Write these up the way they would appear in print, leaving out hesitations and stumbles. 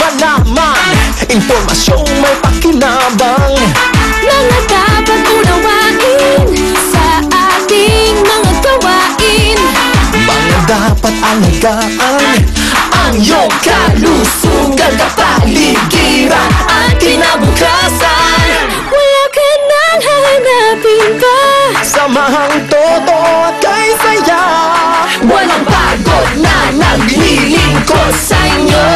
malaman, impormasyong may pakinabang, mga dapat unawain sa ating mga gawain, mga dapat alagaan, ang iyong kalusugan, kapaligiran at kinabukasan. wala ka nang hahanapin pa. Samahang todo at kay saya, walang pagod na naglilingkod sa inyo.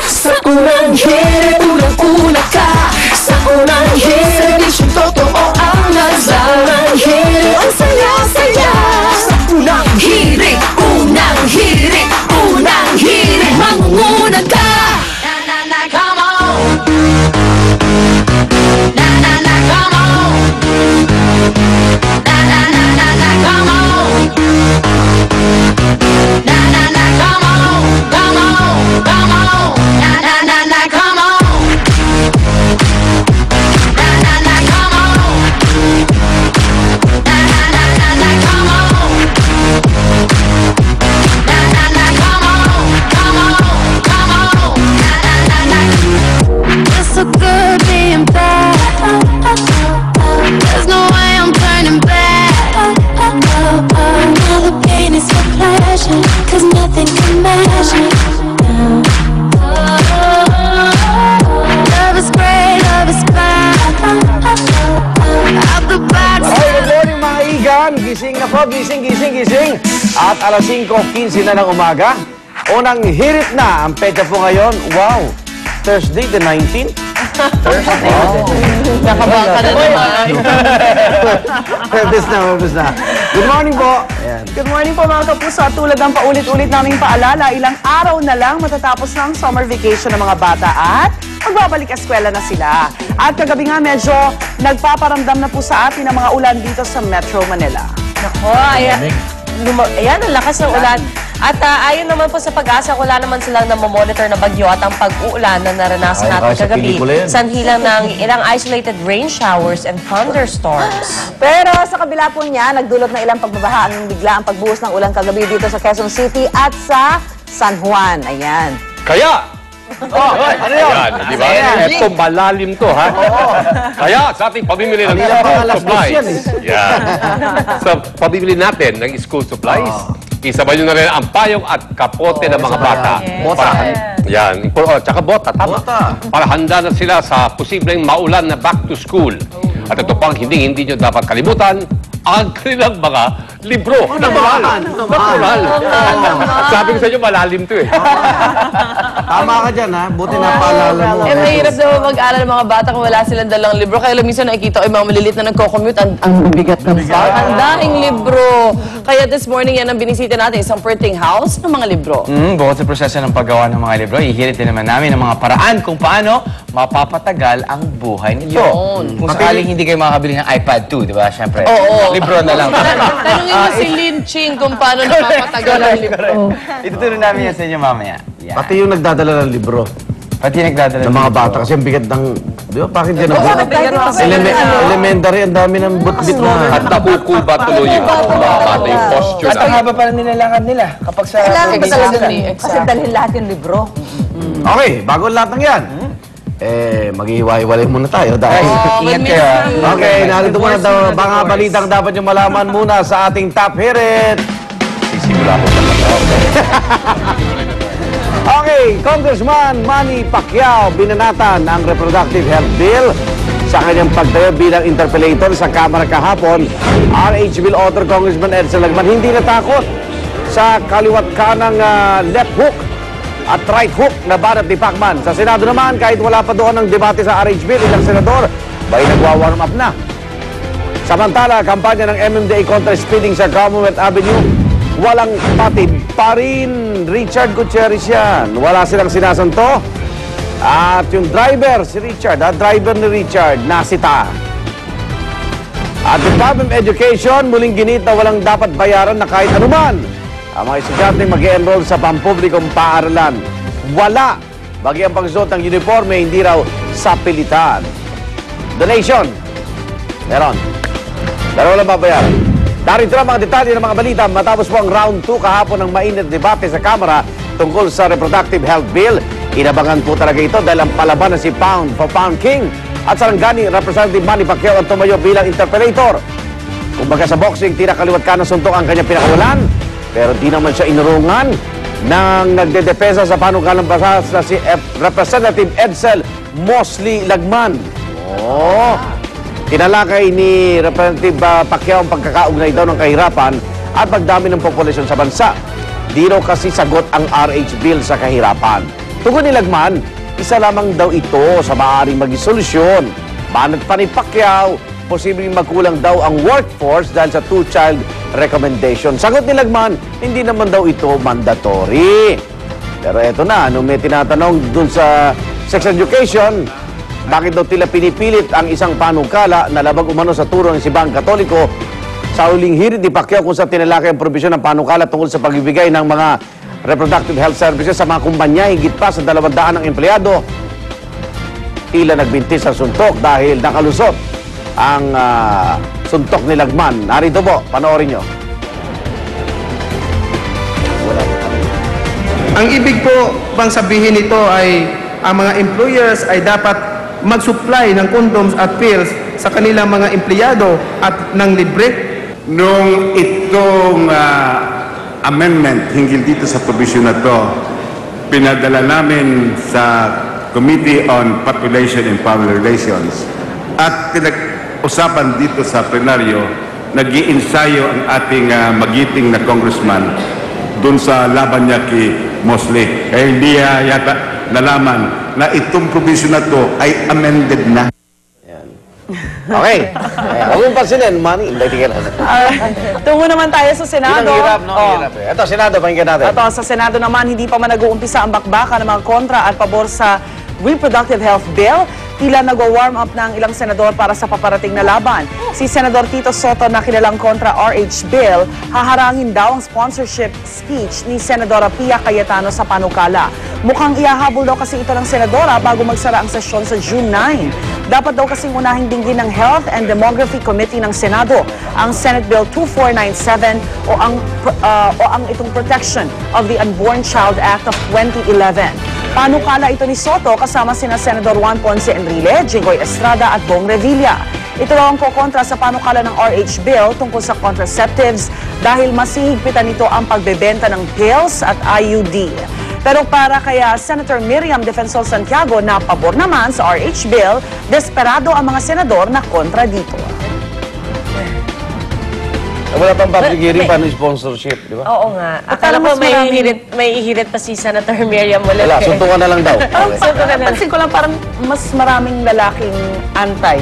Sa unang hirit, unang-una ka. Sa unang hirit, servisyong totoo ang nasalang hirit. Ang saya-saya. Sa unang hirit, unang hirit, unang hirit, mangunguna ka. Na-na-na, come on. Na-na-na, come on. Na-na-na-na-na, come on. Na-na-na, come on. Come on, come on. Na-na-na-na, come on. Na-na-na, come on. Na-na-na-na-na, come on. Na-na-na, come on. Come on, come on. Na-na-na-na. It's so good being back. There's no way I'm turning back. Now the pain is a pleasure, 'cause nothing can measure. Love is great, love is fine. Out the box. Okay, good morning mga igan. Gising na po, gising. At alas 5:15 na ng umaga. Unang hirit na ang petsa po ngayon. Wow! Thursday the 19th? Thursday? Wow. Nakabaka na naman. Mabis na. Good morning po. Ayan. Good morning po mga kapuso. At tulad ng paulit-ulit naming paalala, ilang araw na lang matatapos na ang summer vacation ng mga bata at magbabalik eskwela na sila. At kagabi nga medyo nagpaparamdam na po sa atin ang mga ulan dito sa Metro Manila. Nako, ayan, ang lakas ng ulan. At ayon naman po sa Pag-asa, wala naman silang namomonitor na bagyo at ang pag-uulan na naranasan natin kagabi. Sanhi lang ng ilang isolated rain showers and thunderstorms. Pero sa kabila po niya, nagdulot na ilang pagbabaha ang bigla ang pagbuhos ng ulan kagabi dito sa Quezon City at sa San Juan. Ayan. Kaya! Ano yun? Yan, di ba? Ito, malalim to, ha? Kaya, sa ating pamimili ng Kanina pa school alas dos supplies. yan, eh. Yan. Sa pamimili natin ng school supplies, isabay nyo na rin ang payong at kapote ng mga bata. Bota. Yan. Tsaka bota, tama. Para handa na sila sa posibleng maulan na back to school. At ito pang hindi nyo dapat kalimutan, ang kanilang mga libro. Natural. Sabi ko sa inyo, malalim to eh. Tama ka dyan, ha? Buti na paalala mo. Eh, mahirap naman mag-aral ng mga bata kung wala silang dalang libro. Kaya lang minsan nakikita ko yung mga malilit na nagko-commute. Ang bigat ng bag. Ang daing libro. Kaya this morning yan ang binisita natin, isang printing house ng mga libro. Bukod sa proseso ng paggawa ng mga libro, ihirit din naman namin ang mga paraan kung paano mapapatagal ang buhay nito. Kung sakaling hindi kayo makakabili ng iPad 2, di ba? Siyempre, libro na lang. Tanungin mo si Lin Ching kung paano napapatagal ang libro. Ituturo namin yan sa inyo mamaya. Yan. Pati yung nagdadala ng libro Pati nagdadala ng mga bata kasi ang bigat ng... Di ba? Bakit yan ang elementary, ang dami ng butbit na... At nakukuba tuloy yung mga bata, yung posture At ang haba pa rin nilalakad nila kapag sa... Kailangan ba talaga Exactly. kasi dalhin lahat yung libro. Okay, bago lahat ng yan, maghihiwa-hiwalay muna tayo dahil... Ingat kayo. Okay, narito muna daw mga balitang dapat nyo malaman muna sa ating Top Hirit. Sisimula ko sa Okay, Congressman Manny Pacquiao binanatan ang Reproductive Health Bill sa kanyang pagtayo bilang interpellator sa Kamara kahapon. RH Bill author Congressman Edson Lagman hindi natakot sa kaliwat kanang left hook at right hook na banat ni Pacman. Sa Senado naman, kahit wala pa doon ang debate sa RH Bill, ilang senador bay nagwa-warm up na. Samantala, kampanya ng MMDA kontra speeding sa Commonwealth Avenue, walang patid pa rin. Richard Gutierrez yan. Wala silang sinasanto. At yung driver, si Richard, driver ni Richard, nasita. At Department of Education, muling ginit na walang dapat bayaran na kahit anuman ang mga estudyante mag-e-enroll sa pampublikong paaralan. Wala. Bagi ang pagsuot ng uniforme, hindi raw sa pilitan. Donation. Meron. Pero walang babayaran. Narito na mga detalye ng mga balita matapos po ang round 2 kahapon ng mainit debate sa Kamara tungkol sa Reproductive Health Bill. Inabangan po talaga ito dahil ang palaban na si Pound for Pound King at Sarangani Representative Manny Pacquiao ang tumayo bilang interpellator. Kumbaga sa boxing, tinakaliwat ka ng suntok ang kanyang pinakawalan, pero di naman siya inurungan ng nagdedepensa sa panukalang basas na si Representative Edsel Mosley Lagman. Tinalakay ni Representative Pacquiao ang pagkakaugnay daw ng kahirapan at pagdami ng populasyon sa bansa. Di raw kasi sagot ang RH bill sa kahirapan. Tugon ni Lagman, isa lamang daw ito sa maaaring maging solusyon. Banat pa ni Pacquiao, posibleng magkulang daw ang workforce dahil sa two-child recommendation. Sagot ni Lagman, hindi naman daw ito mandatory. Pero eto na, nung may tinatanong dun sa sex education, bakit daw tila pinipilit ang isang panukala na labag umano sa turo ng Simbahang Katoliko, sa huling hirit ni Pacquiao kung sa tinalakay ang probisyon ng panukala tungkol sa pagbibigay ng mga reproductive health services sa mga kumpanya, higit pa sa 200 ng empleyado, tila nagbintis sa suntok dahil nakalusot ang suntok ni Lagman. Narito po, panoorin nyo. Ang ibig po bang sabihin nito ay ang mga employers ay dapat mag-supply ng condoms at pills sa kanilang mga empleyado at ng libre? Nung itong amendment hinggil dito sa provision na to, pinadala namin sa Committee on Population and Family Relations at pinag-usapan dito sa plenaryo, nag-iinsayo ang ating magiting na congressman dun sa laban niya kay Mosley. Kaya hindi yata nalaman na itong provision na to ay amended na. Okay. Huwag mong pansinin, Manny. Hindi ka lang. Tungo naman tayo sa Senado. Hirap, no? Hirap eh. Ito, Senado, pakinggan natin. Ito, sa Senado naman, hindi pa man nag-uumpisa ang bakbakan ng mga kontra at pabor sa Reproductive Health Bill. Tila nag-warm up na ang ilang senador para sa paparating na laban. Si Senador Tito Soto na kilalang kontra RH Bill, haharangin daw ang sponsorship speech ni Senadora Pia Cayetano sa panukala. Mukhang ihahabol daw kasi ito ng senadora bago magsara ang sesyon sa June 9. Dapat daw kasing unahing dinggin ng Health and Demography Committee ng Senado ang Senate Bill 2497 o ang itong Protection of the Unborn Child Act of 2011. Panukala ito ni Soto kasama sina Senador Juan Ponce Enrile, Jinggoy Estrada at Bong Revilla. Ito raw ang kokontra sa panukala ng RH Bill tungkol sa contraceptives dahil mas hihigpitan nito ang pagbebenta ng pills at IUD. Pero para kaya Senator Miriam Defensor Santiago na pabor naman sa RH Bill, desperado ang mga senador na kontra dito. Wala pang public hearing, paano sponsorship, di ba? Oo nga. Akala ko may ihirit pa si Senator Miriam ulit. Wala, suntukan na lang daw. Pansin ko lang parang mas maraming lalaking anti.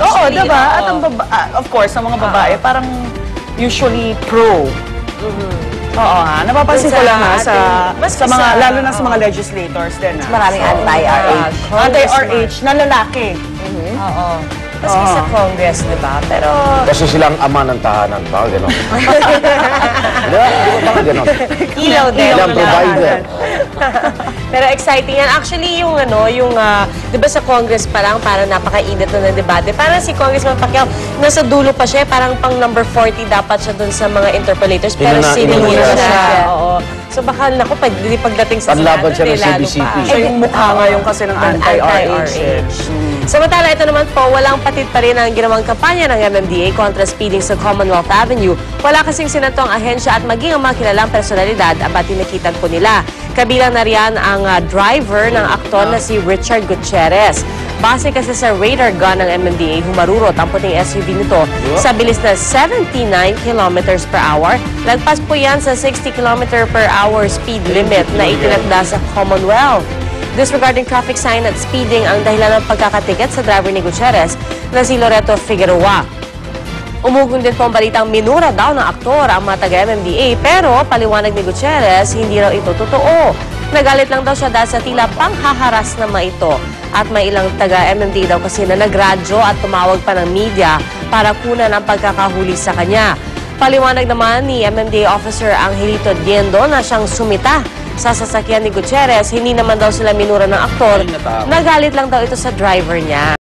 Oo, diba? At ang of course, ang mga babae parang usually pro. Oo ha, napapansin ko lang ha, sa mga, lalo na sa mga legislators din ha. Maraming anti-RH. Anti-RH na lalaki. Oo. Kasi sa Congress, di ba? Pero... Kasi silang ama ng tahanan pa, gano'n. Di ba? Di ba gano'n? Ilaw din. Ilang provider. Pero exciting yan. Actually, yung di ba sa Congress pa lang, parang napakainit na ng debate. Parang si Congressman Pacquiao, nasa dulo pa siya, parang pang number 40 dapat siya dun sa mga interpollators. Pero sinihira siya. Oo. So baka, naku, pagdating sa Senado, siya ng CBCP. Siya yung mukha ngayon kasi ng anti-RH. Samantala, ito naman po, walang patid pa rin ang ginawang kampanya ng MMDA kontra speeding sa Commonwealth Avenue. Wala kasing sinatong ahensya at maging ang mga kilalang personalidad ang tinikitan po nila. Kabilang na riyan ang driver ng aktor na si Richard Gutierrez. Base kasi sa radar gun ng MMDA, humarurot ang puting SUV nito sa bilis na 79 km/h. Lagpas po yan sa 60 km/h speed limit na itinakda sa Commonwealth. Disregarding traffic sign at speeding ang dahilan ng pagkakatiket sa driver ni Gutierrez na si Loreto Figueroa. Umugong din po ang balitang minura daw ng aktor ang mga taga-MMDA pero paliwanag ni Gutierrez, hindi raw ito totoo. Nagalit lang daw siya dahil sa tila panghaharas naman ito. At may ilang taga-MMDA daw kasi na nagradyo at tumawag pa ng media para kunan ang pagkakahuli sa kanya. Paliwanag naman ni MMDA Officer Angelito Diendo na siyang sumita sa sasakyan ni Gutierrez, hindi naman daw sila minura ng aktor. Nagalit lang daw ito sa driver niya.